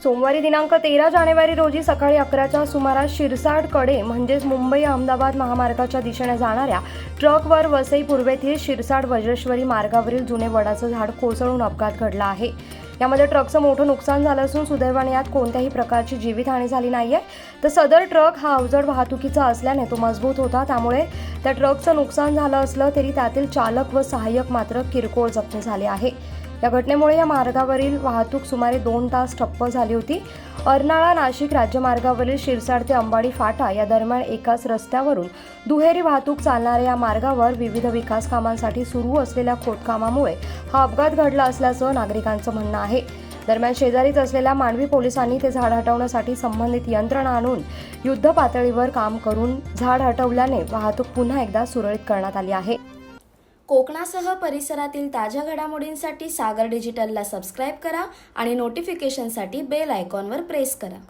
सोमवारी दिनांक 13 जानेवारी रोजी सकाळी 11च्या सुमारास शिरसाडकडे म्हणजेच मुंबई अहमदाबाद महामार्गाच्या दिशेने जाणाऱ्या ट्रकवर वसई पूर्वेतील शिरसाड वज्रेश्वरी मार्गावरील जुने वडाचं झाड कोसळून अपघात घडला आहे। यामध्ये ट्रकचं मोठं नुकसान झालं असून सुदैवाने यात कोणत्याही प्रकारची जीवितहानी झाली नाहीये। तर सदर ट्रक हा अवजड वाहतुकीचा असल्याने तो मजबूत होता, त्यामुळे त्या ट्रकचं नुकसान झालं असलं तरी त्यातील चालक व सहाय्यक मात्र किरकोळ जखमी झाले आहे। या घटनेमुळे या मार्गावरील वाहतूक सुमारे 2 तास ठप्प झाली होती। अर्नाळा नाशिक राज्यमार्गावरील शिरसाड ते अंबाडी फाटा या दरम्यान एकाच रस्त्यावरून दुहेरी वाहतूक चालणाऱ्या या मार्गावर विविध विकास कामांसाठी सुरू असलेल्या खोदकामामुळे हा अपघात घडला असल्याचं नागरिकांचं म्हणणं आहे। दरम्यान शेजारीच असलेल्या मांडवी पोलिसांनी ते झाड हटवण्यासाठी संबंधित यंत्रणा आणून युद्ध पातळीवर काम करून झाड हटवल्याने वाहतूक पुन्हा एकदा सुरळीत करण्यात आली आहे। कोकणासह परिसरातील ताज्या घडामोडींसाठी सागर डिजिटलला सबस्क्राईब करा आणि नोटिफिकेशनसाठी बेल आयकॉनवर प्रेस करा।